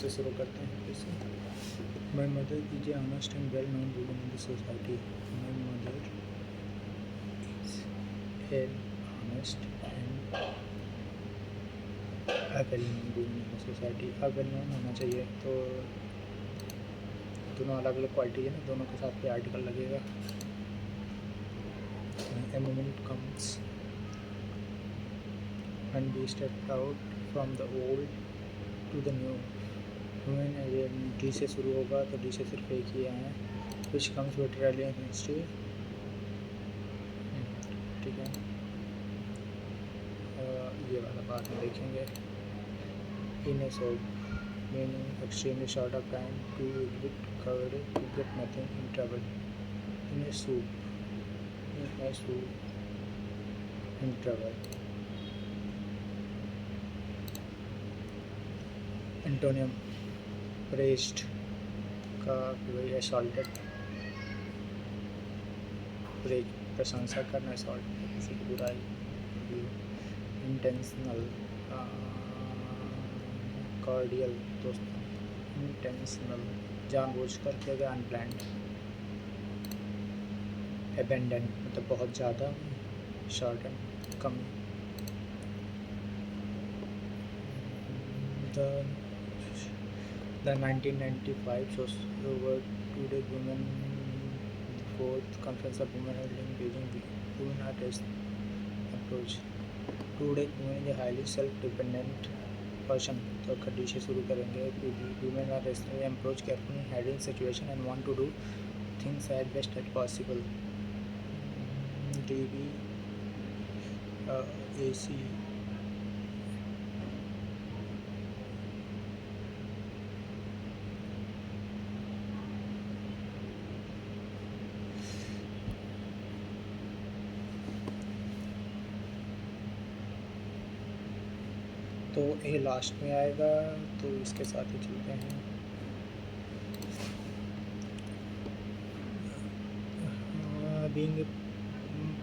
से शुरू करते हैं फिर से। My mother is a honest and well known woman in the society. My mother is a honest and well known woman in the society. Well known होना चाहिए, तो दोनों अलग अलग क्वालिटी है ना, दोनों के साथ पे आर्टिकल लगेगा। A moment comes and we stepped out from the old to the new। Women D से शुरू होगा तो डी से सिर्फ एक ही है, which comes literally in history. ठीक है, ये वाला बात में देखेंगे। In a soap meaning extremely short of time to exit coverage to get nothing in trouble। in a soup in trouble। Antonym praised का वही assaulted, praise प्रशंसा करना, assault किसी की बुराई। intentional cordial दोस्त। intentional जानबूझकर किया गया, unplanned। abandon मतलब बहुत ज़्यादा, shorten come. The 1995 World Today Women Fourth Conference of Women held in Beijing, women are test approach। Today women is a highly self-dependent person। तो खड्डी से शुरू करेंगे। Women are approach carefully in handling situation and want to do things as best as possible। DB AC तो ये last में आएगा, तो इसके साथ ही चलते हैं। Being a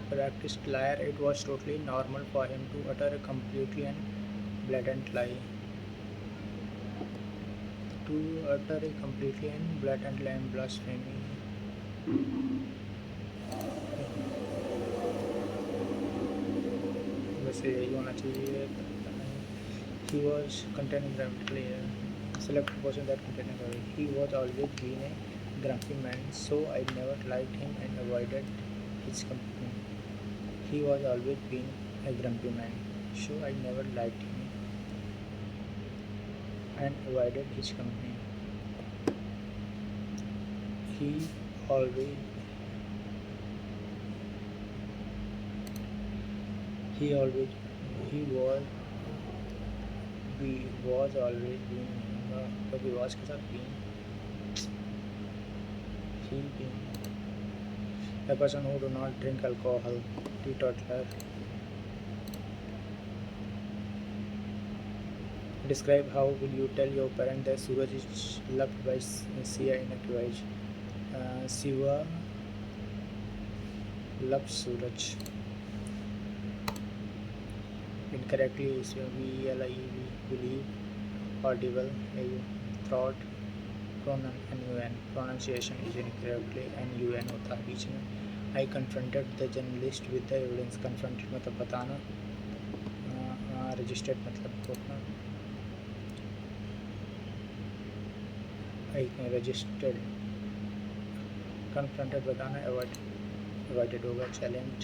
practiced liar, it was totally normal for him to utter a completely and blatant lie। To utter a completely and blatant lie and blasphemy। वैसे यही होना चाहिए। He was containing grammatically select person that containing her। He was always been a grumpy man, so I never liked him and avoided his company। He was always been a grumpy man, so I never liked him and avoided his company। He always was always been तो भी was के साथ been। he been a person who do not drink alcohol, teetotaler। Describe how will you tell your parent that Suraj is loved by Sia in a quiz। Siva loves Suraj। Incorrectly is VLIEV believe, audible thought, pronunciation is incorrectly NUN होता है बीच में। I confronted the journalist with the evidence। confronted मतलब बताना, registered मतलब खोजना, registered। confronted बताना, avoided होगा challenged।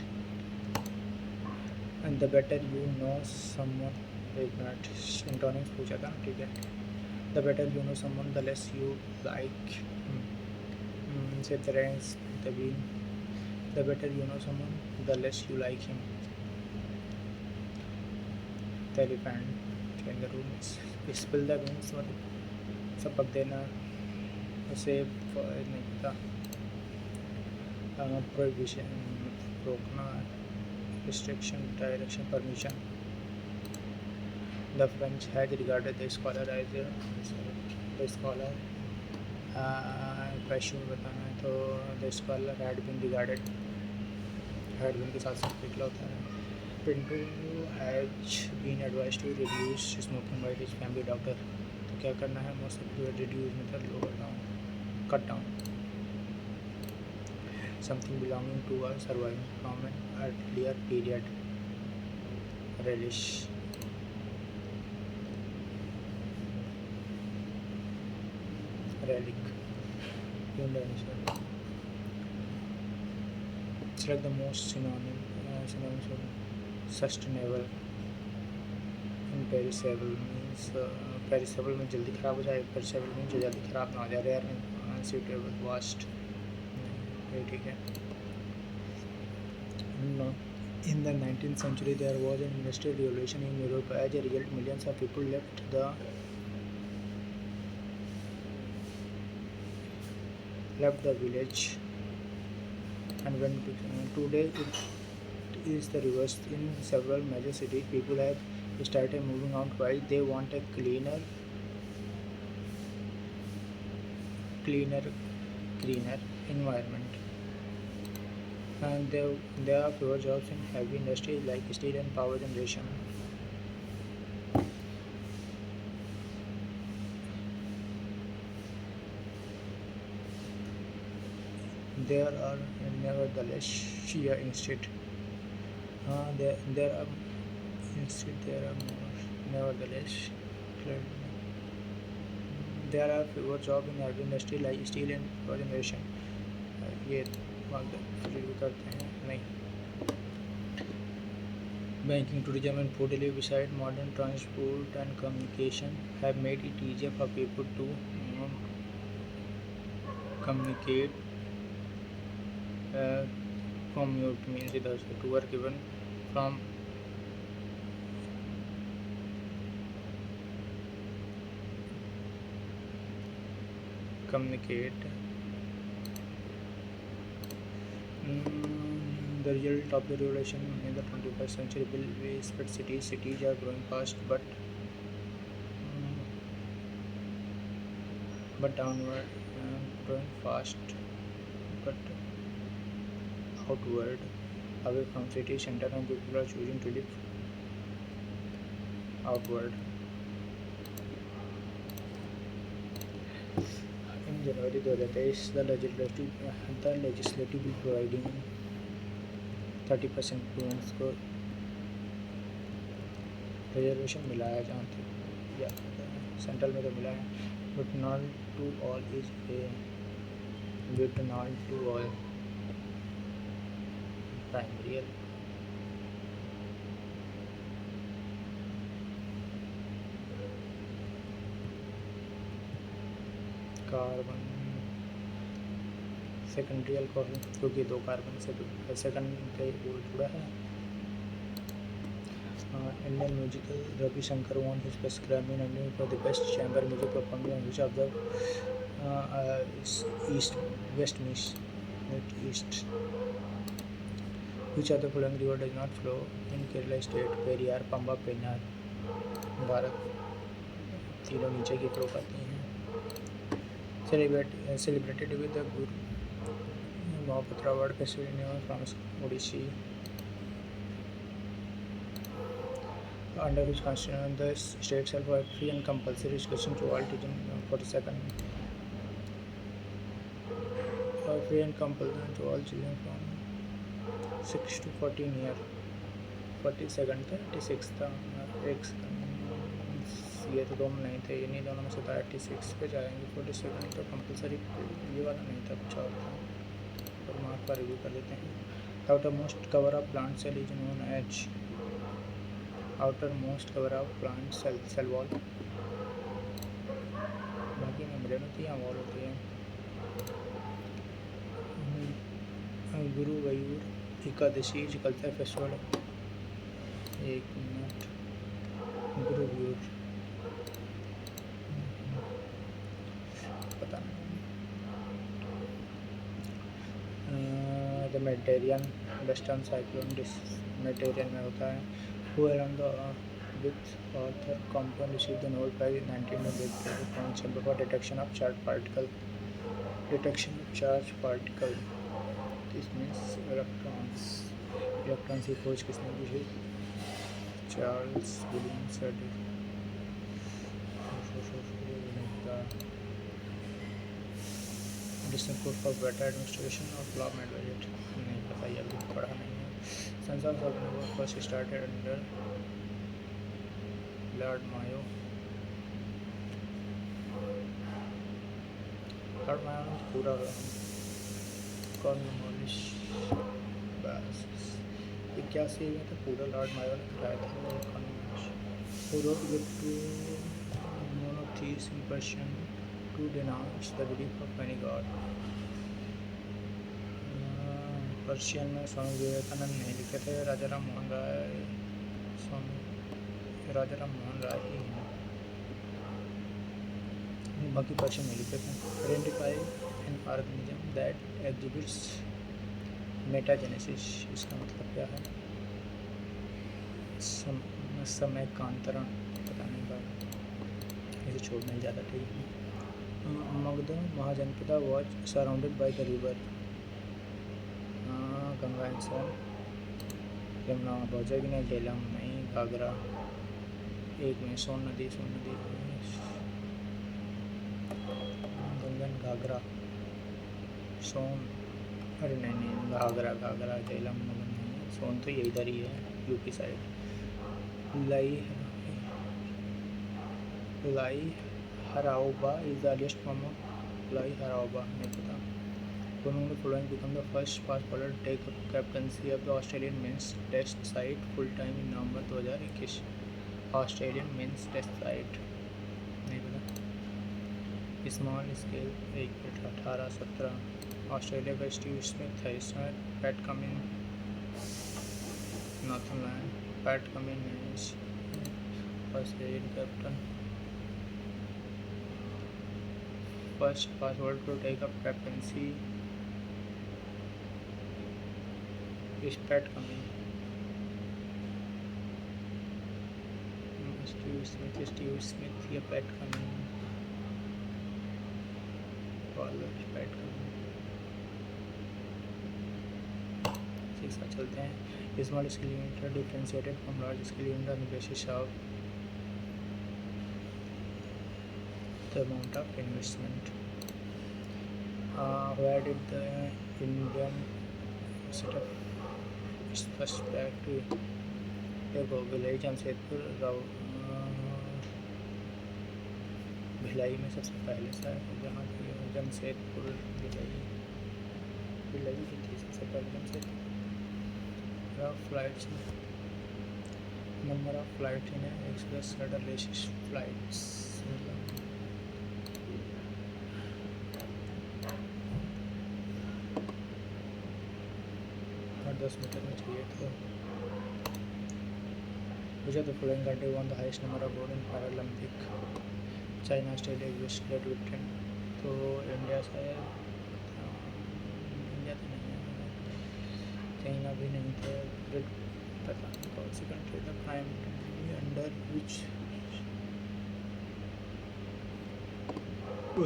and the better you know someone, एक मिनट इंटोनिक्स पूछा था ना, ठीक है। the better you know someone the less you like say the ranks the being। the better you know someone the less you like him। the elephant in the room spill the beans मतलब सपक देना, उसे नहीं पता। Prohibition रोकना, restriction, direction, permission। The French had regarded the scholar as the scholar question बताना है तो the scholar had been regarded, had been के साथ साथ निकला होता है। Pinto has been advised to reduce smoking by his family doctor। तो क्या करना है? मोस्ट रिड्यूस मतलब lower down, cut down. Something belonging to a surviving from an earlier period, relish, relic, Indonesia. It's like the most synonyms of sustainable. Imperishable means perishable में जल्दी ख़राब हो जाए, perishable means जो जल्दी ख़राब ना हो जाए, rare में unsuitable, vast, ये ठीक है। No. In the 19th century, there was an industrial revolution in Europe. As a result, millions of people left the village and went to today it is the reverse. In several major cities, people have started moving out. Why? They want a cleaner, greener environment, and there are fewer jobs in heavy industries like steel and power generation. There are nevertheless sheer instead. There are instead there are more. Nevertheless, there are fewer jobs in heavy industry like steel and power generation. ये free करते हैं नहीं. Banking, tourism, and food delivery, beside modern transport and communication, have made it easier for people to communicate from your means to work even from communicate. The result of the revolution in the 21st century will be spread cities. Cities are growing fast, but downward, growing fast, but outward, away from city center, and people are choosing to live outward. In January 2023, the legislative bill providing 30% women's को reservation मिला है, जहाँ तक या central में तो मिला है, but not to all is a but not to all primary. Carbon secondary alcohol, क्योंकि 2 कार्बन से सेकंड पे वो जुड़ा है. Indian musical, Ravi Shankar won his best Grammy nomination for the best chamber music performance, which of the East. Which of the following river does not flow in Kerala state? Periyar, Pamba, Pennar. Bharat तीनों नीचे की flow करती हैं. Celebrated with the Guru Mahapatra Award, Festival from Odissi. Under which constitution the state shall provide free and compulsory education to all teaching 42nd. Free and compulsory to all children from 6 to 14 year. 42nd था, 86 था, ये तो 2 में नहीं थे, इन्हीं दोनों में से था. 86 पे जाएंगे. 42nd तो कंपलसरी ये वाला नहीं था, कुछ और था, और मार्क का रिव्यू कर लेते हैं. outermost cover of plant cell is known as outermost cover of plant cell wall. बाकी मेम्ब्रेन होती है, वॉल होती है. Guruvayur Ekadashi is culture festival. एक मिनट. गुरुवायूर पता नहीं. The Mediterranean western cyclone Mediterranean में होता है. Who around the with Arthur Compton receive the Nobel prize in 1900 for detection of charged particle. This means electrons की खोज किसने की थी? Charles William Sadie. National code for better administration of law and budget, नहीं पता, ये अभी पढ़ा नहीं है। Census of network first started under Lord Mayo. Lord Mayo ने पूरा कॉर्नवालिस बस 81 में तो पूरा लॉर्ड मायो ने कराया था Cornwallis. Who wrote with two monotheism in Persian to denounce the belief of many God? Persian में स्वामी विवेकानंद नहीं लिखे थे, राजा राम मोहन राय, स्वामी राजा राम मोहन राय ही हैं, बाकी पर्शियन में लिखे थे। Identify an organism that exhibits metagenesis, इसका मतलब क्या है? समय कांतरण, पता नहीं बात, इसे छोड़ना ही ज़्यादा ठीक है। Magadh Mahajanapada was surrounded by the river, Ganga and Son. Yamuna पहुँचेगी नहीं, झेलम नहीं, घाघरा एक में, सोन नदी गंगा घाघरा सोन, अरे नहीं घाघरा झेलम नहीं, सोन तो ये इधर ही है UP side. Lai Haraoba is the earliest form of Lai Haraoba, नहीं पता। Among the following become the first fast bowler to take up captaincy of the Australian men's test side full time in November 2021। Australian men's test side नहीं पता। Small scale 18-17। Australia का Steve Smith है इसमें। Pat Cummins नॉर्थनलैंड, Pat Cummins Australian captain. First fast bowler to take up captaincy is Pat Cummins। Steve Smith या Pat Cummins, Pat Cummins। ठीक है, चलते हैं। Small scale unit are differentiated from large scale unit on the basis of the amount of investment। Where did the Indian set up perspective? देखो भिलाई जमशेदपुर भिलाई में सबसे पहले से जहाँ जमशेदपुर भिलाई की थी सबसे पहले Jamshedpur. Flights, number of flight Inn Express latest flights, मतलब 10 मीटर में चाहिए तो मुझे तो following country one the highest number of gold in Paralympic. China, Australia, US, great Britain. तो इंडिया शायद, इंडिया तो नहीं है, चाइना भी नहीं था, ग्रेट पता नहीं कौन सी कंट्री था। प्राइम अंडर विच,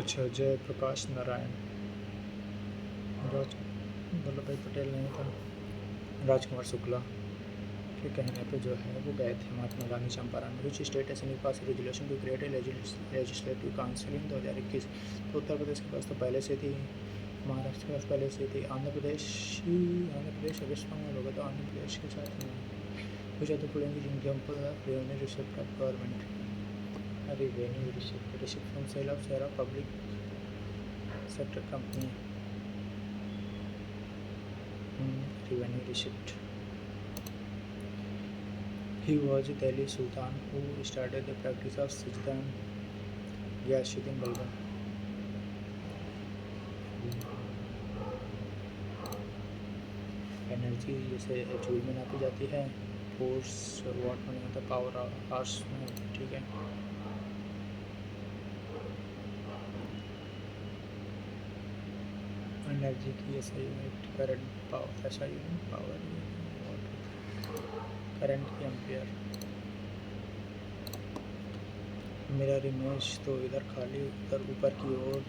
अच्छा जयप्रकाश नारायण, वल्लभ भाई पटेल नहीं था, राजकुमार शुक्ला के कहने पे जो है वो गए थे Mahatma Gandhi Champaran. Which state assembly pass resolution to create a legislative council in 2021। तो उत्तर प्रदेश के पास तो पहले से थी, महाराष्ट्र के पास पहले से थी, आंध्र प्रदेश वेस्ट बंगाल होगा तो आंध्र प्रदेश के साथ में। कुछ तो फुलेंगे जिनके हम revenue receipt of government, revenue receipt from sale of share of public sector company, revenue receipt। He was Delhi Sultan who started the practice of Sajdan Ghiyasuddin Balban। Energy जैसे जूल में नापी जाती है, फोर्स वाट में होता है, power hours में होता है, ठीक है। एनर्जी की ऐसा यूनिट करंट, पावर ऐसा यूनिट, पावर करंट की एम्पियर। मेरा इमेज तो इधर खाली, उधर ऊपर की ओर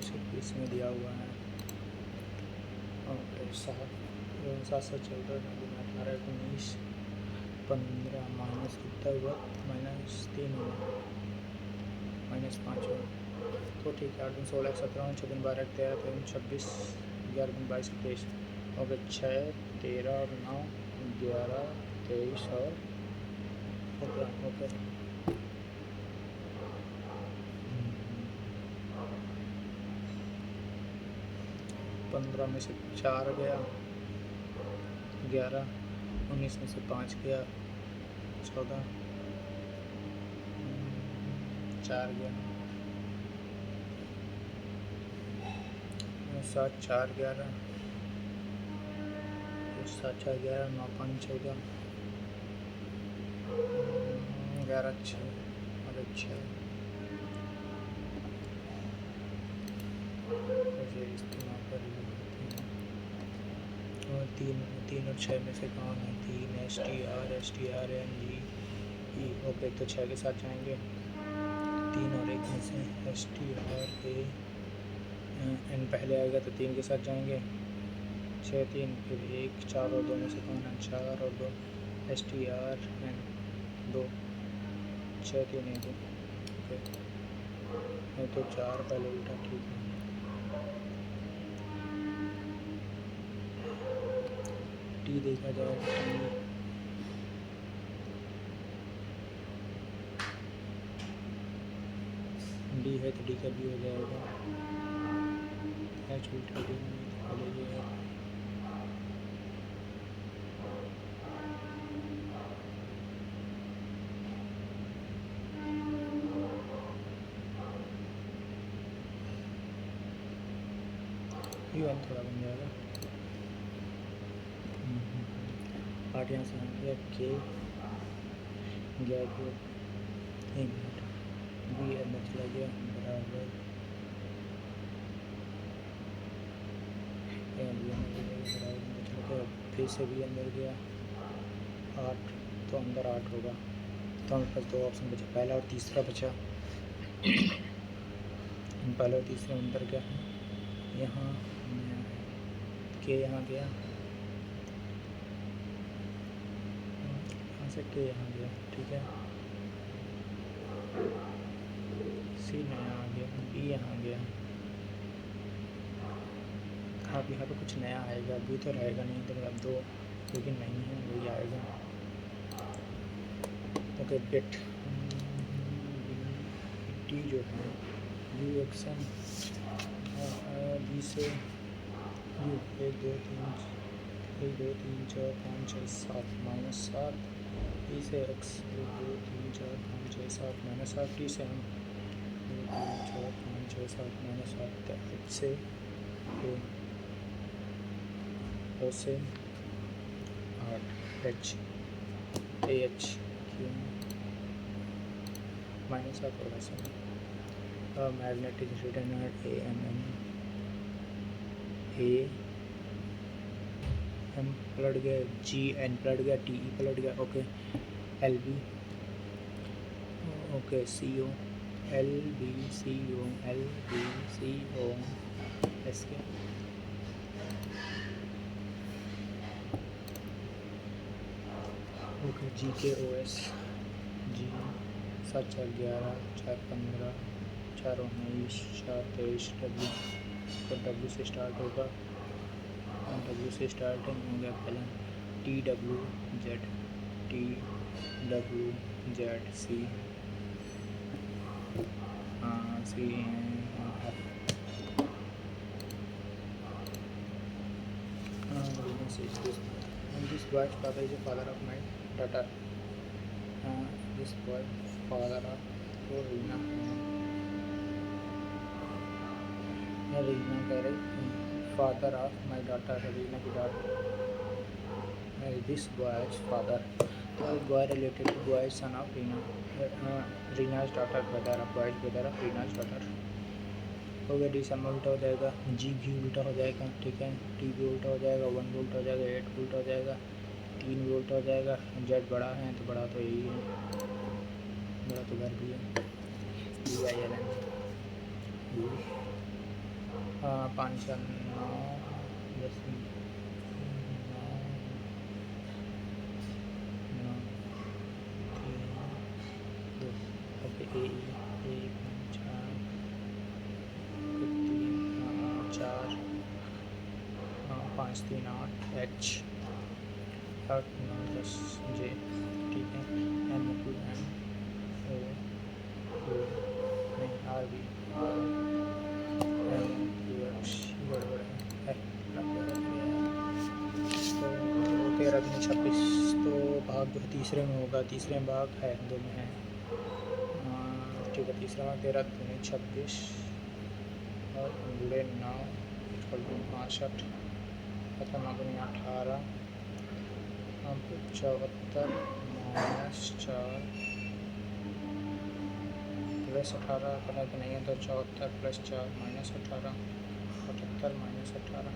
सिर्फ इसमें दिया हुआ है। और 714 -18 -19 -15 -कितना हुआ -3 हुआ। -5 हो, तो ठीक है। 8 दूनी 16, 17, 6 दूनी 12, 13, 3 26, 11 दूनी 22, 23। ओके 6, 13 और 9, 11, 23 और ओके 15 में से 4 गया, 11, 19 में से 5 गया, 14, 4 गया, 7, 4, 11, 7, 4, 11, 9, 5, 14, 11, 6 और 6 इस्तेमाल कर लेते हैं। और 3 और 6 में से कौन है? 3 STR NG E। ओके तो 6 के साथ जाएंगे। 3 और 1 में से STR A N पहले आएगा तो 3 के साथ जाएंगे। 6, 3 फिर 1, 4 और 2 में से कौन है? 4 और 2 STR N 2, 6, 3 1 ओके तो 4 पहले उल्टा ठीक है। टी देखा जाए डी है तो डी का भी हो जाएगा। एच उल्टा डी पहले ये है। UN थोड़ा बन जाएगा। 8 यहाँ से आ गया के गया कि 1 मिनट बी अंदर चला गया बराबर बी अंदर चला गया फिर से बी अंदर गया 8 तो अंदर 8 होगा। तो हमारे पास 2 ऑप्शन बचे, पहला और तीसरा बचा। पहला और तीसरा अंदर क्या है? यहाँ के यहाँ गया, यहाँ से के यहाँ गया ठीक है। सी नया आ गया, बी यहाँ गया। अब यहाँ पे कुछ नया आएगा, बी तो रहेगा नहीं तो अब 2 लेकिन नहीं है वही आएगा। ओके बिट टी जो है यू एक्शन बी से यू 1 2 3 4 5 6 7 -7 टी से एक्स 1 2 3 4 5 6 7 -7 टी से हम 2 3 4 5 6 7 -7 एच से ओ से 8 एच AH क्यों -7 होगा sir. Magnetic return AMM A M पलट गया, GN पलट गया, TE पलट गया। Okay LB okay CO LBCO LBCO S के ओके GKOS G 7 4 11 4 15 4 19 4 23 W तो W से स्टार्ट होगा। W से स्टार्टिंग हो गया पहला TWZ C F this boy's father is the father of my daughter. This boy father of Reena कह रही father of my daughter Reena की daughter this boy's father तो boy related to boy's son of Reena Reena's daughter brother of boy's brother of Reena's daughter हो गया। D सम उल्टा हो जाएगा, जी भी उल्टा हो जाएगा ठीक है, टी भी उल्टा हो जाएगा, 1 भी उल्टा हो जाएगा, 8 भी उल्टा हो जाएगा, 3 भी उल्टा हो जाएगा। जेड बड़ा है तो बड़ा तो यही है, बड़ा तो घर भी है DILN 5 4 9 10 9 3 2 ओके ए 5 3 8 H 8 9 10 J, ठीक है। M Q M O Q नहीं R B R M Q X गड़बड़ है तो 13 दूनी 26, तो भाग जो तीसरे में होगा, तीसरे में भाग है, दो में है, ठीक है। तीसरा भाग 13 दूनी 26 और गुड़े 9 इक्वल टू 62, 9 दूनी 18, अब 74 माइनस 4 प्लस 18 पता तो नहीं है, तो 74 प्लस 4 माइनस 18, 78 माइनस 18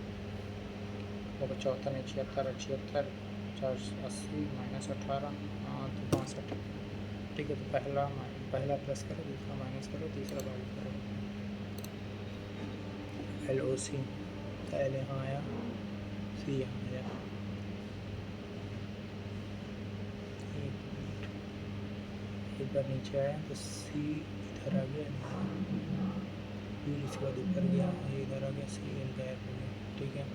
होगा 74 नहीं 76, 76 480 माइनस 18, हाँ तो 62, ठीक है। तो पहला प्लस करो, दूसरा माइनस करो, तीसरा भाग करो। LOC L यहाँ आया, C यहाँ आया, एक बार नीचे आया तो C इधर आ गया, फिर इसके बाद ऊपर गया, ये इधर आ गया, C L गायब हो गया, ठीक है।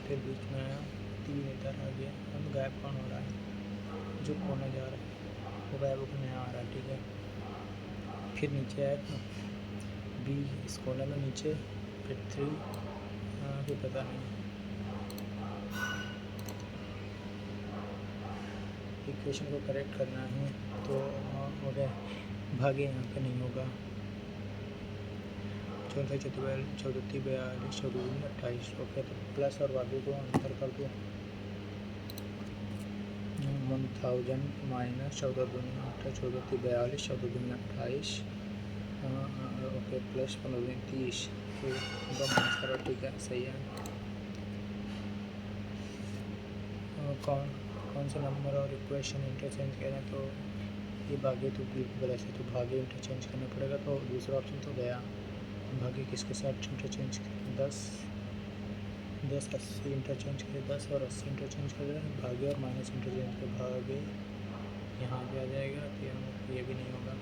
फिर बीच में आया, 3 इधर आ गया, अब गायब कौन हो रहा है, जो होने जा रहा है वो गायब होकर यहाँ आ रहा है, ठीक है। फिर नीचे आया तो B इस कॉलम में नीचे, फिर 3, फिर पता नहीं, इक्वेशन को करेक्ट करना है तो हो गया, भागे यहाँ पे नहीं होगा, 14 42 42 28, ओके। तो प्लस और भागे को अंतर कर दो, 1000 माइनस 14 दूनी 8, 14 42 14 दूनी 28, ओके, प्लस 15 दूनी 30, फिर उनका माइनस करो, ठीक है, सही है। कौन सा नंबर और इक्वेशन इंटरचेंज करें, तो ये भागे तो गलत है, तो भागे इंटरचेंज करना पड़ेगा, तो दूसरा ऑप्शन तो गया। भागे किसके साथ इंटरचेंज करें, 10 80 इंटरचेंज करें, 10 और 80 इंटरचेंज करें, भागे और माइनस इंटरचेंज करें, भागे यहाँ भी आ जाएगा, तो ये भी नहीं होगा,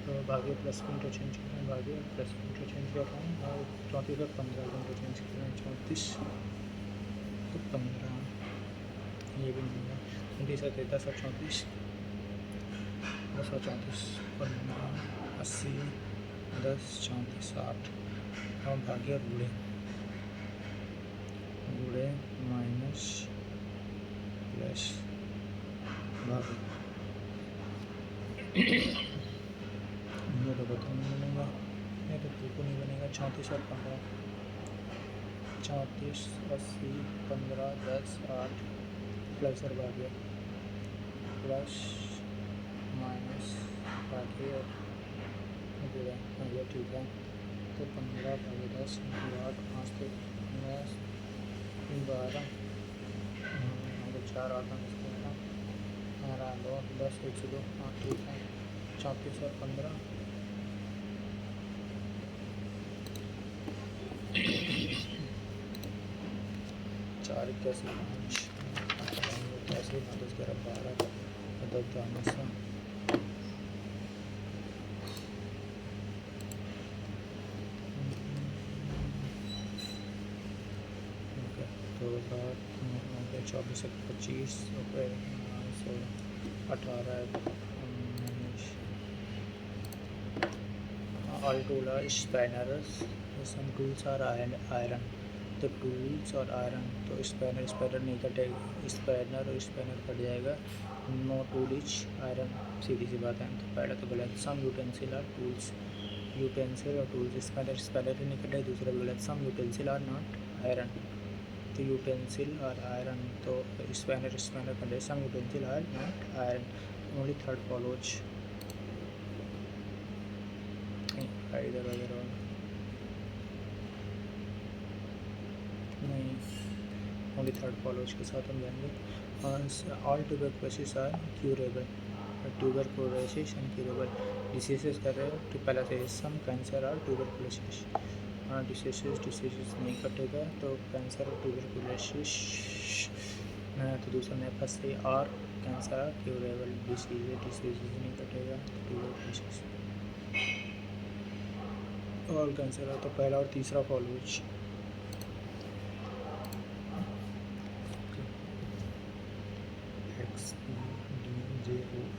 तो भागे प्लस को इंटरचेंज करें, भागे और प्लस को इंटरचेंज कर रहे हैं, और 34 और 15 को इंटरचेंज कर रहे हैं, 34 तो 15, ये भी नहीं होगा, 29 और 10 और 34 10 और 34 15 80 10 34 60, और भागे और गुड़े माइनस प्लस भागे, ये तो बताओ नहीं बनेगा, ये तो बिल्कुल नहीं बनेगा। 34 और 15 34 80 15 10 8 प्लस और भागे प्लस माइनस भागे और गुड़ा, ये ठीक है। तो 15 भागे 10 8 5 से 10 12 4 8 11 2 10 1 से 2, हाँ ठीक है। 34 और 15 4 81 5 10 11 12 10 12 24 25 18 all tool are spanners, some tools are iron, तो टूल्स और आयरन, तो स्पैनर नहीं कटेगा, स्पैनर और स्पैनर कट जाएगा, नो टूल इज आयरन, सीधी सी बात है। तो पहले तो गलत, some utensil are tools, utensil और टूल्स, स्पैनर नहीं कटे, दूसरा भी गलत, some utensil are not iron, तो यूटेंसिल और आयरन, तो स्पैनर कटे, some utensil are not iron, only third follows, इधर वगैरह नहीं, ओनली थर्ड फॉलोज के साथ हम जाएंगे। All tuberculosis are curable, tuberculosis and curable diseases कर रहे हो, तो पहला से सम कैंसर और ट्यूबरकुलोसिस, डिसीजेस नहीं कटेगा, तो कैंसर और ट्यूबरकुलोसिस, तो दूसरा मेरे पास से और कैंसर और क्यूरेबल डिसीजेस नहीं कटेगा, तो ट्यूबरकुलोसिस और कैंसर है, तो पहला और तीसरा follows,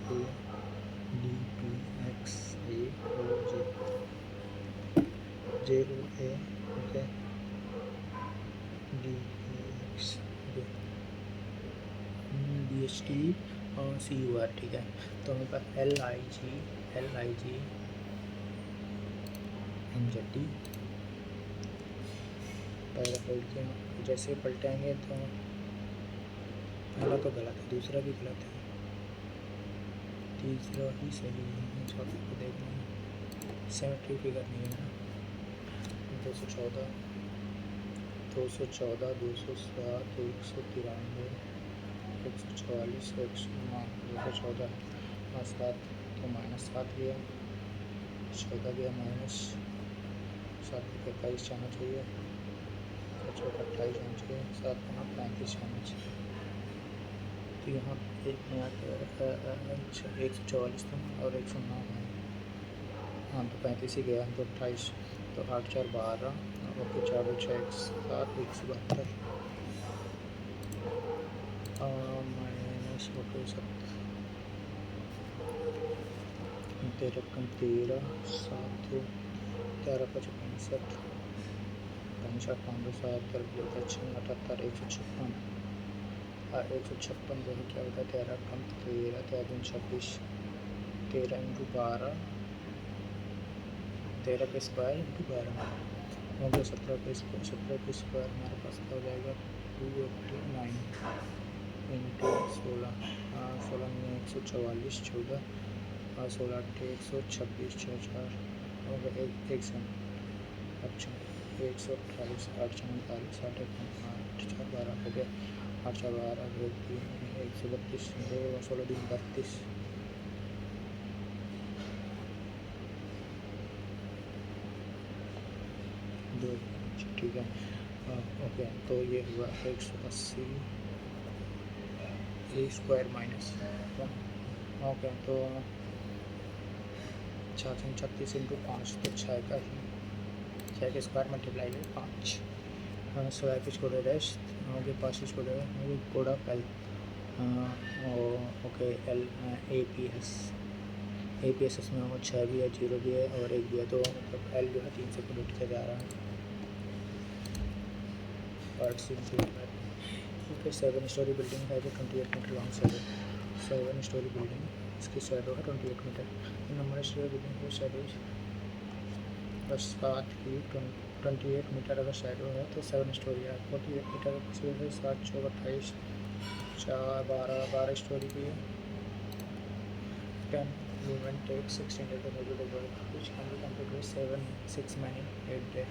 A D P X A O J J O A okay D P X okay B H T और C U R ठीक है। तो हमारे पास L I G N Z D पहला पलट के जैसे पलटाएंगे तो पहला तो गलत है, दूसरा भी गलत है, तीसरा ही सही है। चौथा को देखना है, सिमेट्री फिगर नहीं है ना। 214 214 207 193 144 214 और 7 तो -7 गया, 14 गया माइनस 7 को 21 जाना चाहिए, 28 जाना चाहिए, 7 को 35 जाना चाहिए। तो यहाँ 144 था और 109 है, हाँ तो 35 ही गया, तो 28 तो 8 4 12 और 4 2 6 7 172 माइनस 13 कम 13 7 11 5 65 65 5 7 78 156 156 जो है क्या होता है 13 कम 13 13 26 13 इंटू 12 13 के स्क्वायर इंटू 12 हो गया 17 के स्क्वायर हमारे पास हो जाएगा 289 इंटू 16 16 में 144 14 और 16 8 126 6 4 हो गया 100 अच्छा 128 8 49 8 8 4 12 हो गया 8 4 12 132 2 16 दिन 32 2 ठीक है। ओके तो ये हुआ 180 ए स्क्वायर माइनस ओके तो 436 इंटू 5 तो 6 का ही 6 के स्क्वायर मल्टीप्लाई में 5 स्क्वायर पे छोड़ डैश आगे 5 छोड़ आगे code of L okay L A P S में वो 6 भी है 0 भी है और 1 भी है, तो मतलब एल जो है 3 से प्रोडक्ट किया जा रहा है part C okay. 7 storey building है जो 28 मीटर लॉन्ग साइड है, 7 स्टोरी बिल्डिंग इसकी शैडो है 28 मीटर, नंबर स्टोरी बिल्डिंग की शैडो बस 7 की 28 मीटर अगर शैडो है तो 7 स्टोरी है, 48 मीटर किसी वजह से 7 4 28 4 12 12 स्टोरी की है। 10 women take 16 days to complete the work which can be completed with 7 6 men in 8 days।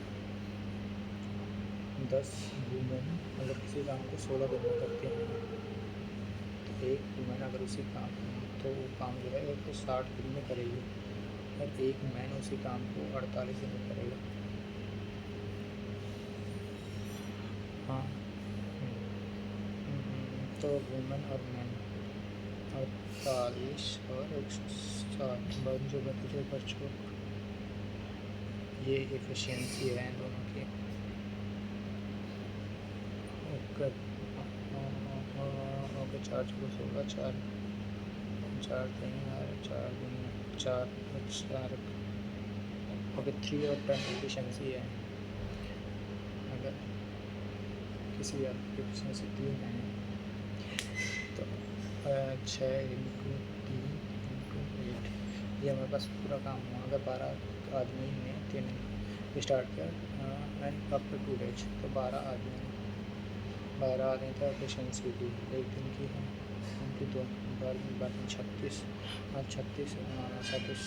10 women अगर किसी काम को 16 दिन में करते हैं तो एक वुमेन अगर उसी काम तो वो काम जो है एक तो 60 दिन में करेगी और एक मैन उसी काम को 48 दिन में करेगा। हाँ तो वुमेन और मैन 48 और 160 बन जो बचे बच्चों ये एफिशिएंसी है दोनों की। ओके 4 को 16 4 4 3 4 4 4 ओके 3 और 10 एफिशिएंसी है। अगर किसी एफिशिएंसी 3 है तो 6 इंटू 3 इंटू 8 ये हमारे पास पूरा काम हुआ। अगर 12 आदमी ने 3 स्टार्ट किया एंड अप टू 2 डेज तो 12 आदमी था एफिशिएंसी की एक दिन की है उनकी 2 12 36 36 37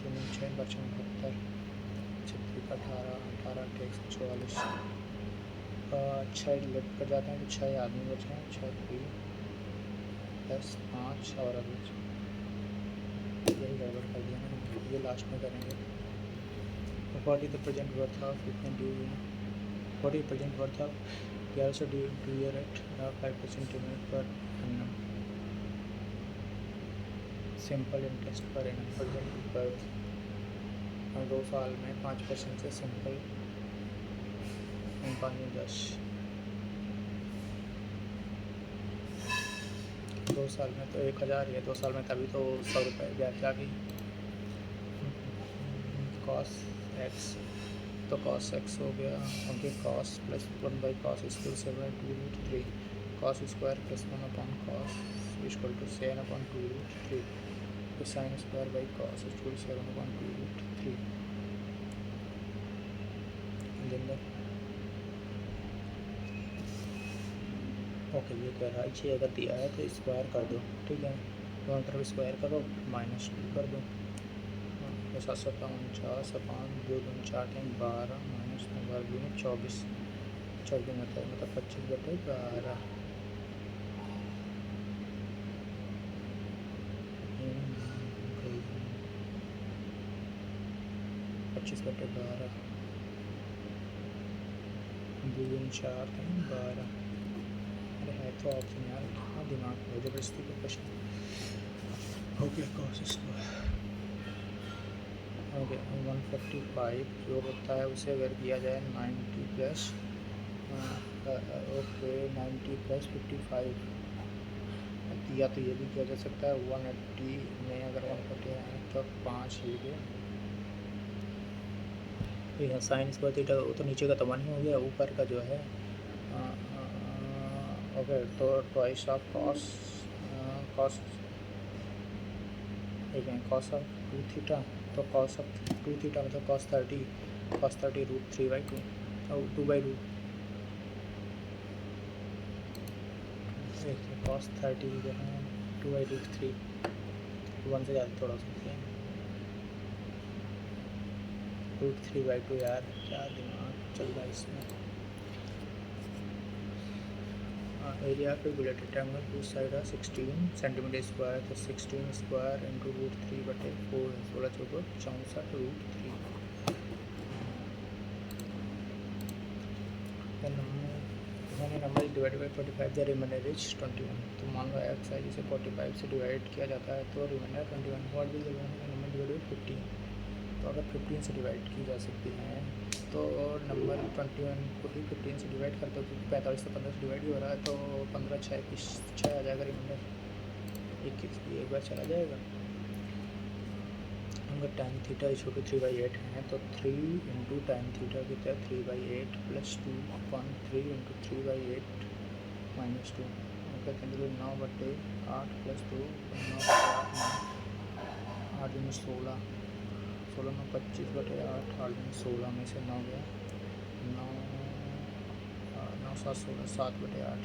3 6 बच्चों 72 36 18 18 144 6 लेट कर जाते हैं तो 6 आदमी बचे हैं 6 प्लस 5 और अभी यही गड़बड़ कर दिया ना, ये लास्ट में करेंगे। What is the present worth of कितने ड्यू है, what is present worth of 1100 due year at 5% per annum simple interest per annum present पर 2 साल में 5% से सिंपल 5 10 2 साल में तो 1000 ही है, 2 साल में तभी तो 100 रुपये ब्याज आ गई। कॉस एक्स, तो कॉस एक्स हो गया, okay, cos plus 1/cos square 7/2√3, cos square plus 1/cos equal to 7/2√3, तो sine square by cos equal 7/2√3। Okay, ये कह रहा है कि अगर दिया है तो स्क्वायर कर दो, ठीक है, दोनों तरफ स्क्वायर करो, -2 कर दो, 7/49 -2×4 -9 24 होता है, मतलब 25/12, 25/12, 2×4 अरे है तो ऑप्शन यार, हाँ दिमाग में ज़बरदस्ती का question. Okay, cos square okay 145 जो होता है उसे अगर किया जाए 90 प्लस ओके 90 प्लस 55, या तो ये भी किया जा सकता है 180 में अगर 140 है तो 5 लीजिए, ठीक है। साइन स्क्वायर थीटा वो तो नीचे का तो 1 ही हो गया, ऊपर का जो है ओके, तो ट्वाइस ऑफ कॉस कॉस ठीक है, कॉस ऑफ 2 थीटा, तो कॉस ऑफ 2 थीटा मतलब कॉस 30 √3/2 और 2/2 कॉस 30 जो है 2/√3, 1 से ज़्यादा थोड़ा सा √3/2 यार, क्या दिमाग चल रहा है इसमें। Area of regulated triangle two side है 16 सेंटीमीटर स्क्वायर, तो 16 स्क्वायर इंटू √3/4 16 चौको 64√3। Number divide by 45 the remainder is 21, तो मान लो एक्स है जिसे 45 से डिवाइड किया जाता है तो remainder 21, what will the number divide by 15, तो अगर 15 से डिवाइड की जा सकती है तो नंबर 21 को भी 15 से डिवाइड करते हो, क्योंकि 45 से 15 से डिवाइड ही हो रहा है, तो 15 6 आ जाएगा, रिमाइंडर 21 भी एक बार चला जाएगा। अगर tan थीटा इक्वल टू 3/8 है तो 3 इंटू tan थीटा कितना है 3/8 plus 2 upon 3 into 3/8 minus 2, okay, 9/8 plus 2 9/8 8 में 16 16 में 25/8 8 में 16 में से 9 गया 9 9 7 16 7/8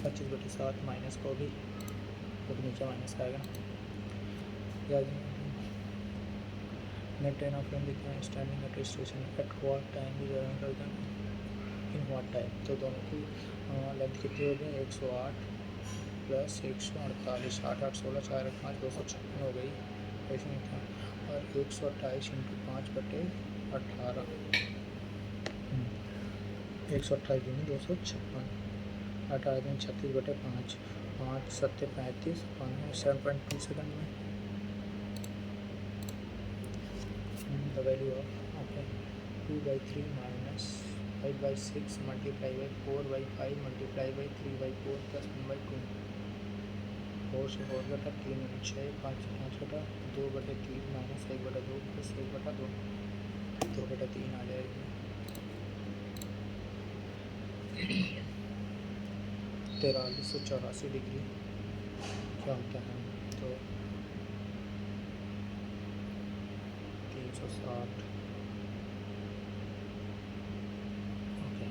25/7 माइनस को भी तो नीचे माइनस आएगा या नेट टाइम ऑफ फ्रेम दिखता है standing at station at what time भी जॉइन कर दें इन व्हाट टाइम, तो दोनों की लेंथ कितनी हो गई 108 प्लस 148 8 8 16 4 1 5 256 हो गई, ऐसे नहीं था, और 128 इंटू 5/18 128 दूनी 256 18 दिन 36/5 5 7 35 7.2 सेकंड में the value of okay 2/3 minus 5/6 multiply by 4/5 multiply by 3/4 plus 1/2 4 से 4 बटा 3 6 5 से 5 बटा 2/3 माइनस 1/2 प्लस 1/2 2/3 आ जाएगी 4384 डिग्री क्या होता है, तो 360 ओके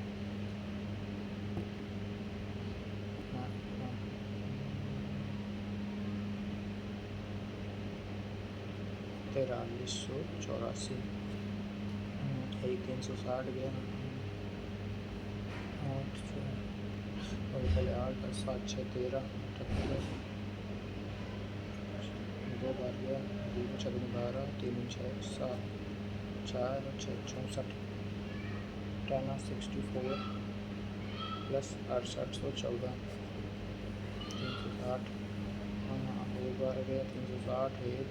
4384 यही 360 गया 8 और पहले 8 और 7 6 13 2 बार गया 2 4 12 3 6 7 4 और 6 64 1064 प्लस 6814 360 एक बार गया 360 1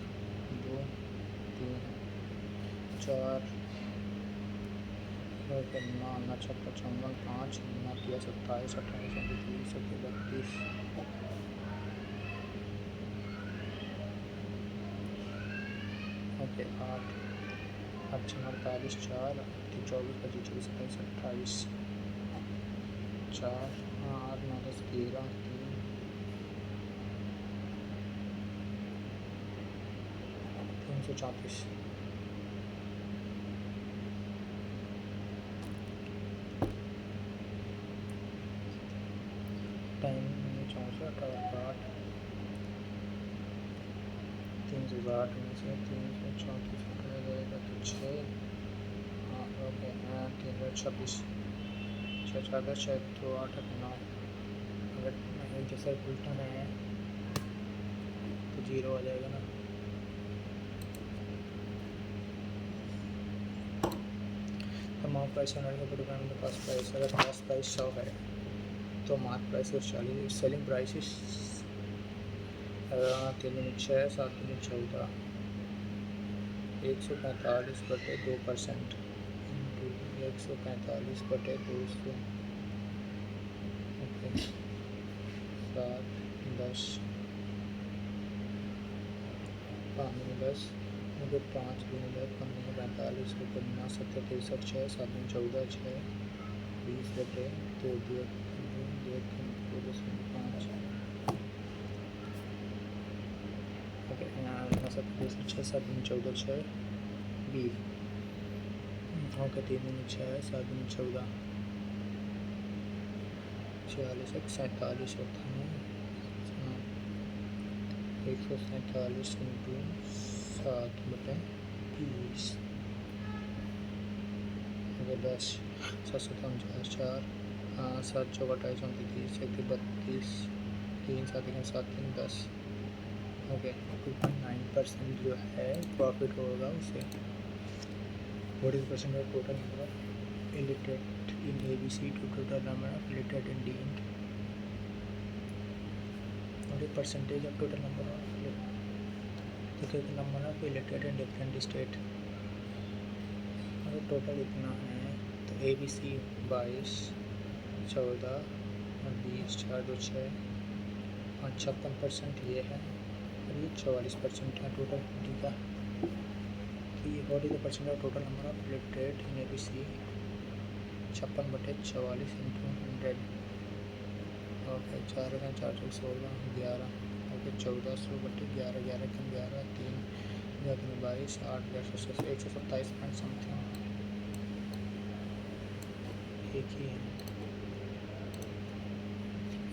2 3 4 9 9 6 55 5 9 3 27 28 29 29 32 32 ये 8 8 6 48 4 3 24 25 26 27 28 4 8 9 10 11 334 टाइम 64 8 360 में से 334 कटा जाएगा तो 6 हाँ ओके 326 6 4 10 6 2 8 9 अगर एक जैसा उल्टा है तो 0 आ जाएगा ना। तमाम प्राइस के दुकान के पास प्राइस अगर पास प्राइस 100 है तो mark price 40 selling price 3 6 7 14 145/2% into 145/200 okay 7 10 5 10 मुझे 5 दिन 10 15 45 को 50 70 63 6 7 14 6 20/2 2 5 ओके 70 6 7 14 6 20 ओके 3 6 7 14 46 47 होता है 147 इंटू 7/20 ओके 10 7 7 4 7 4 28 29 31 32 3 7 7 3 10 ओके 2.9% जो है प्रॉफिट होगा उसे 40% of total number of illiterate in ABC to total number of illiterate in D. What is percentage of total number of illiterate in different state? अगर total इतना है तो ABC 22 14 और 20 4 2 6 और 56% ये है और ये 44% है टोटल डी का। What is the percent of total number of illiterate in ABC? 56/44 into 100 okay 4 4 16 11 okay 1400/11 11 come 11 3 22 8 127 point something एक ही है।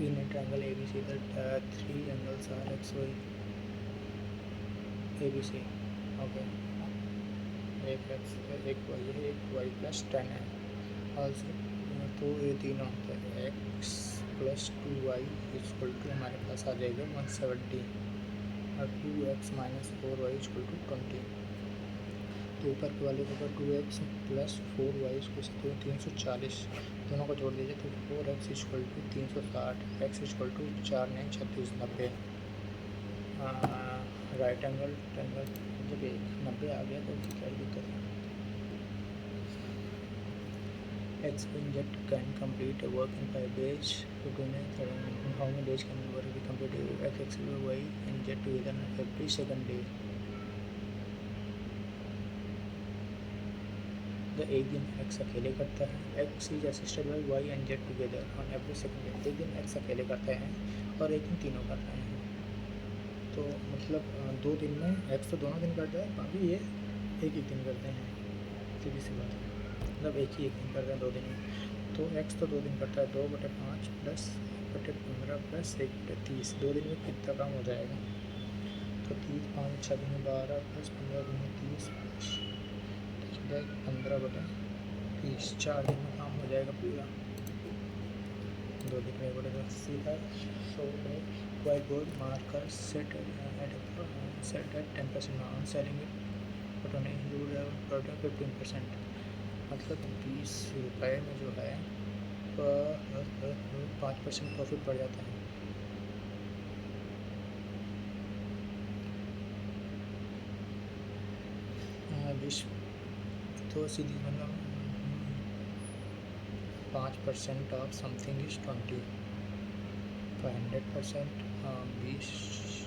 In a triangle ABC the 3 angles are XY ABC okay एक एक्स एक वाई प्लस 10 है also तो ये तीनों होता है x plus 2y equal to हमारे पास आ जाएगा 170 और 2x minus 4y equal to 20। तो ऊपर के वाले को 2x प्लस 4y इसको 340 दोनों को जोड़ दीजिए तो 4x equal to 360 x equal to 4 9 36 90 right angle जब 90 आ गया तो क्या ही दिक्कत है। X inject can complete a work in 5 days. To do how many days can work be completed? X y inject together every second day. तो एक दिन X अकेले करता है X is assisted by Y and Z together on every second day। एक दिन X अकेले करते हैं और एक दिन तीनों करते हैं। तो मतलब 2 दिन में X तो दोनों दिन करता है बाकी ये एक दिन करते हैं। सीधी सी बात है मतलब एक दिन करते हैं 2 दिन में। तो X तो 2 दिन करता है 2/5 प्लस 1/15 प्लस 1/30 2 दिन में कितना काम हो जाएगा। तो 30 5 6 दिन 12 प्लस 15 दिन 30 15/30 4 दिन में काम हो जाएगा पूरा। 2 दिन में बड़े सीधा सो white board marker set at 10% on selling it but on you would have product 15%। मतलब 20 रुपये में जो है 5% प्रॉफिट पड़ जाता है। तो सीधी मतलब 5% of something is 20 100% 20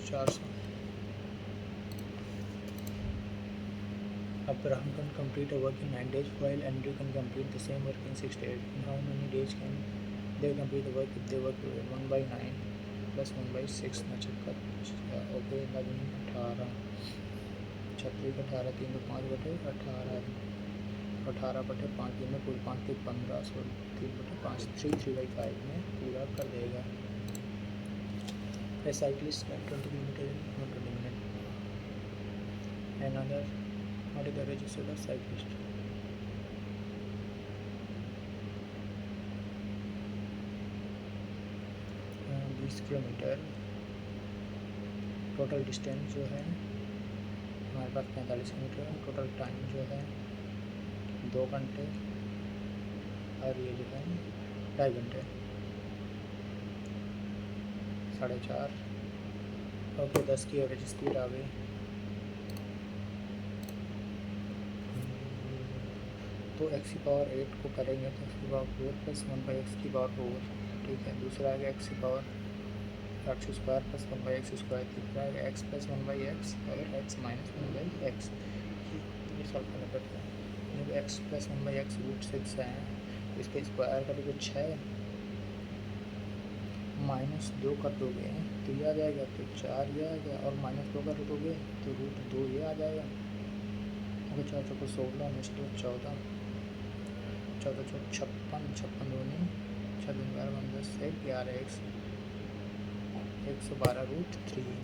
400 Abraham can complete a work in 9 days, while Andrew can complete the same work in 6 days. In how many days can they complete the work if they work 1 by 9 plus 1 by 6? Okay लगन 18 36 18 3 तो 5 बटे 18 18 बटे 5 दिन में पूरे 5 के 15 16 3 बटे 5 3/5 में पूरा कर देगा. A cyclist can 20 kilometers in 20 minutes. Another, what is the register of cyclist? 20 kilometre. Total distance जो है हमारे पास 45 किलोमीटर. टोटल टाइम जो है 2 घंटे और ये जो है 2.5 घंटे 4.5. ओके 10 की एवरेज स्पीड आ गई. तो x की पावर 8 को करेंगे तो x की पावर 4 प्लस 1/x की पावर 4. ठीक है. दूसरा आएगा x की power x square plus 1/x square. तीसरा आएगा x प्लस 1/x और x माइनस 1/x. ये सॉल्व करना पड़ता है. जब x प्लस 1/x √6 है इसके स्क्वायर का तो 6 -2 कर दोगे तो ये आ जाएगा. तो 4 ये आ गया और -2 कर दोगे तो √2 ये आ जाएगा. ओके 4 चौको 16 मिस्टर 14 14 चौक 56 56 दूनी 6 दूनी 12 10 11x 112√3.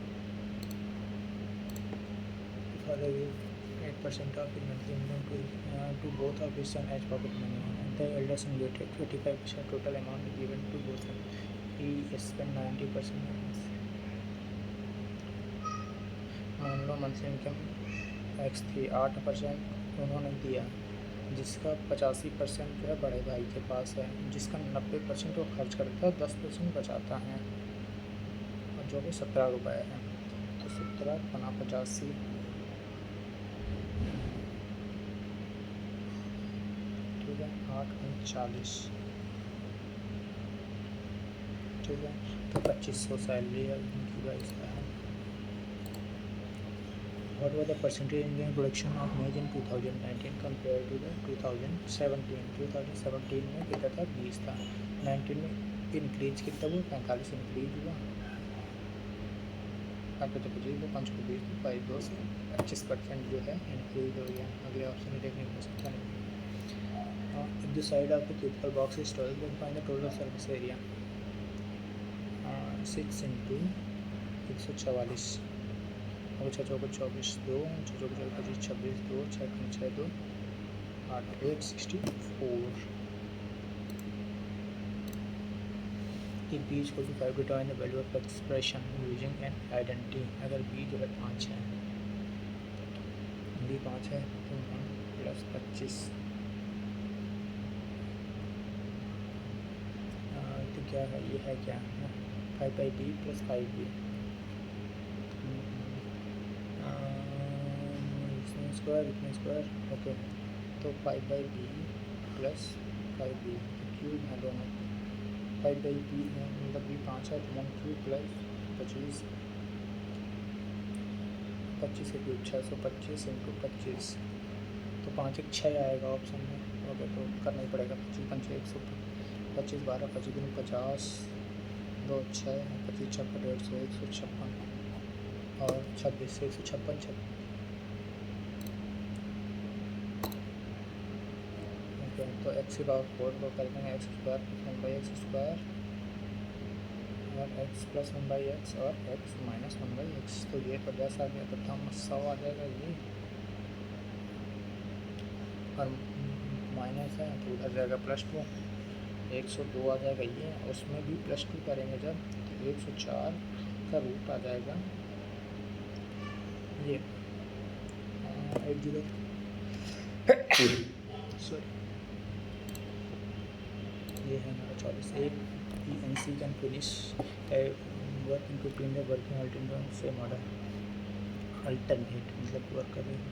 For a 8% of his monthly income to both of his son as pocket money. The elder son getting 25% total amount given to both of them. He spent 90%. मान लो मंथली इनकम x थी 8% उन्होंने दिया जिसका 85% जो है बड़े भाई के पास है जिसका 90% वो खर्च करता है 10% बचाता है और जो कि 17 रुपये है. तो 17 बना 85 ठीक है 8 40. ठीक है. तो 2500 सैलरी है उनकी भाई है. What was the percentage in production of maize in 2019 compared to the 2017? 2017 में कितना था 20 था. 19 में इंक्रीज कितना हुआ 45 इंक्रीज हुआ. आपको तो 25 को 5 को 20 तो 2 से 25% जो है इंक्रीज हो गया. अगले ऑप्शन में देखने को सकता नहीं. If the side of the cubicle box is 12 then find the total surface area. 6 into 144 और 6 चौको 24 2 6 चौको 25 26 2 6 6 2 8 864. If b is equal to 5 determine the value of expression using an identity. अगर b जो है 5 है b 5 है तो 1 प्लस 25 तो क्या है ये है क्या 5/b प्लस 5b स्क्वायर इतने स्क्वायर. ओके तो 5/b प्लस 5b क्यूब है दोनों. 5/b मतलब b 5 है तो 1 क्यूब प्लस 25 25 के क्यूब 625 इंटू 25 तो 5 1 6 आएगा ऑप्शन में. ओके तो करना ही पड़ेगा. 25 5 125 12 25 दूनी 50 2 6 25 56 150 156 और 26 से 156 तो x की पावर 4 को कर देंगे x square plus 1/x square और x प्लस 1/x और x माइनस 1/x. तो ये 50 आ गया. प्रथम 100 आ जाएगा ये और माइनस है तो उधर जाएगा +2 102 आ जाएगा ये. उसमें भी +2 करेंगे जब तो 104 का रूट आ जाएगा ये 80 सॉरी ये है हमारा 24. PNC can finish a work in 15 day working alternate same order. Alternate मतलब वर्क कर रहे हैं.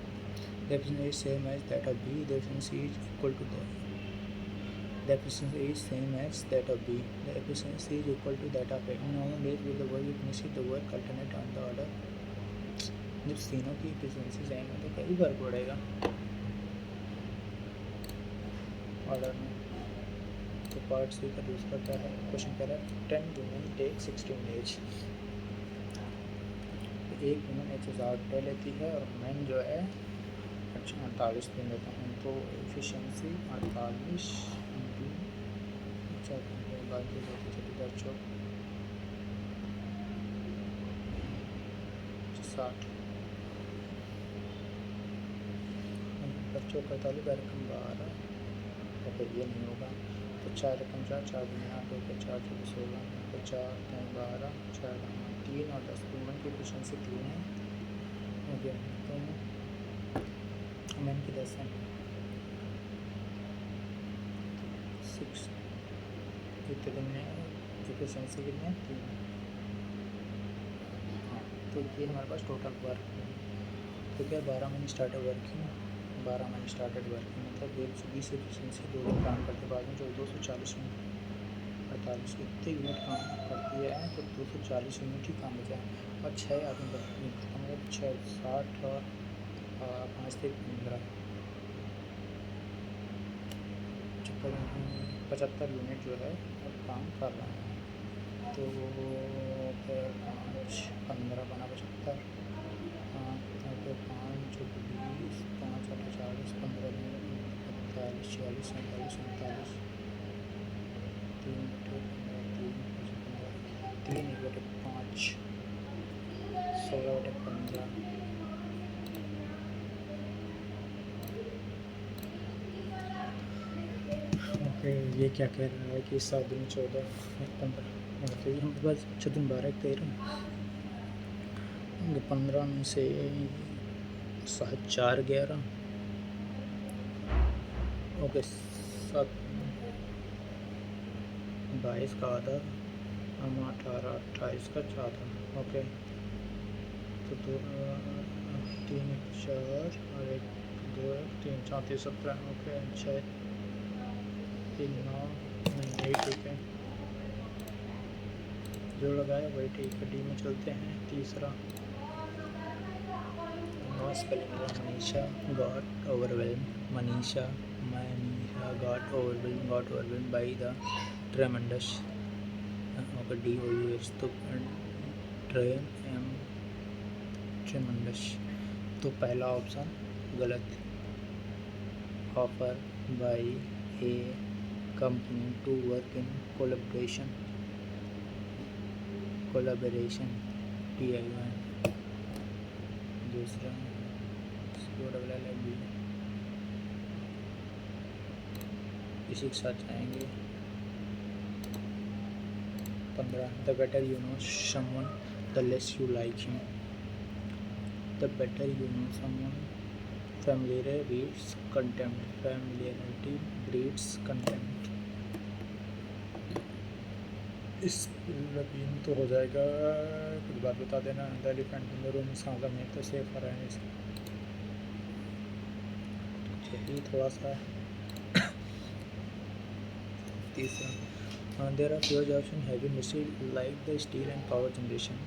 The efficiency is same as that of B. The efficiency is equal to the efficiency is same as that of B. The efficiency is equal to that of A. In how many days will the work finish the work alternate on the order? जब तीनों की efficiency same है तो कई work बढ़ेगा. Order में। तो part सी का दूसरा क्या है, क्वेश्चन कह रहा है 10 वुमेन टेक 16 एज। एक वुमेन 160 ले लेती है और मैन जो है 48 दिन लेता हूँ। तो एफिशिएंसी 48 बाकी बच्चों 60 बच्चों 45 रकम 12। ओके ये नहीं होगा। तो 4 रकम 4 4 दिन 8 हो गया 4 चौबीस 16 तो 4 12 4 3 और 10 वुमेन की एफिशिएंसी 3 है। हो गया तो मैन की 10 है 6 कितने दिन में एफिशिएंसी कितनी है 3। हाँ तो ये हमारे पास टोटल वर्क है। तो क्या 12 महीने स्टार्टेड वर्किंग 12 महीने स्टार्टेड वर्किंग मतलब 120 एफिशिएंसी 2 दिन काम करते बाद में जो 240 यूनिट 48 इतने यूनिट काम करती है तो 240 यूनिट ही काम बचा है। और 6 आदमी खत्म हो 6 60 और 5 से 15 75 यूनिट जो है अब काम कर रहा है। तो फिर 5 15 बना 75 फिर 5 20 5 8 40 15 45 46 47 47 3 3 1 5 16 15 ये क्या कह रहा है कि 7 दिन 14 15 तो ये हमारे पास 6 दिन 12 13 15 में से 7 4 11 ओके 7 22 का आधा हम 18 28 का आधा ओके। तो 2 3 4 और 1 2 3 4 17 ओके 6 3 9 नहीं ठीक है जो लगाया वही ठीक है। डी में चलते हैं तीसरा Manisha got overwhelm by the tremendous okay D O U S तो ट्रेमेंडस तो पहला ऑप्शन गलत। Offer by a company to work in collaboration PIN। दूसरा इसी के साथ जाएंगे। 15 the better you know someone the less you like him. The better you know someone familiarity breeds contempt। इस रबीन तो हो जाएगा कुछ बात बता देना। The elephant in the room Sansa में तो सेफ है यही थोड़ा सा। तीसरा there are fuse option have been received like the steel and power generation.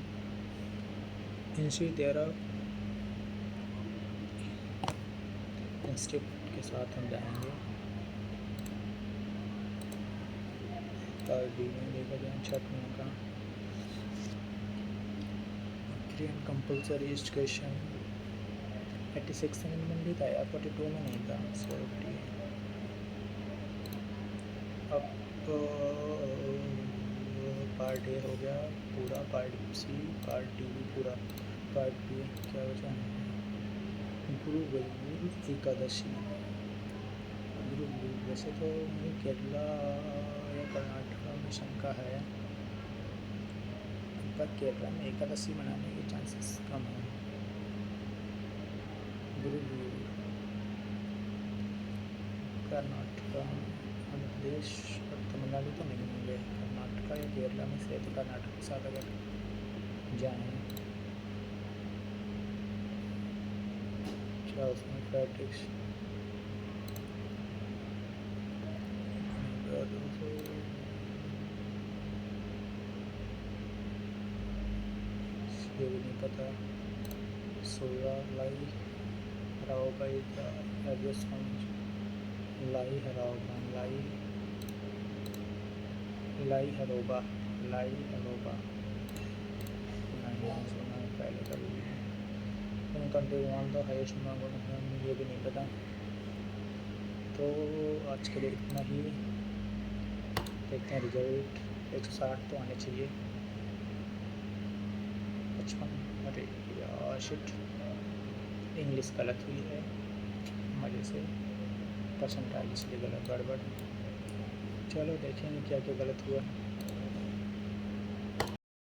Instead there are instead के साथ हम जाएंगे। डी में देखा जाए छठवें का फ्री एंड कंपल्सरी एजुकेशन 86 में भी था या 42 में नहीं था। सो अब तो पार्ट ए हो गया पूरा, पार्ट सी पार्ट डी भी पूरा, पार्ट बी क्या बचा है गुरु एकादशी। गुरु वैसे तो मुझे केरला या कर्नाटक में शंका है पर केरला में एकादशी मनाने के चांसेस कम है। गुरु कर्नाटक आंध्र प्रदेश और तमिलनाडु तो नहीं होंगे। कर्नाटक या केरला में से तो कर्नाटक के साथ अगर जाएँ क्या उसमें प्रैक्टिस ये भी नहीं पता। सोया लाई राव बाई द एवरेज लाई हरोबा, लाई हरोबा, लाई हरोबा नहीं सुना है पहले कभी भी। Country one the highest number, ये भी नहीं पता। तो आज के लिए इतना ही, देखते हैं रिजल्ट। 160 तो आने चाहिए। 55, अरे यार शिट, इंग्लिश गलत हुई है मज़े से, परसेंटाइल इसलिए गलत गड़बड़। चलो देखेंगे क्या क्या गलत हुआ।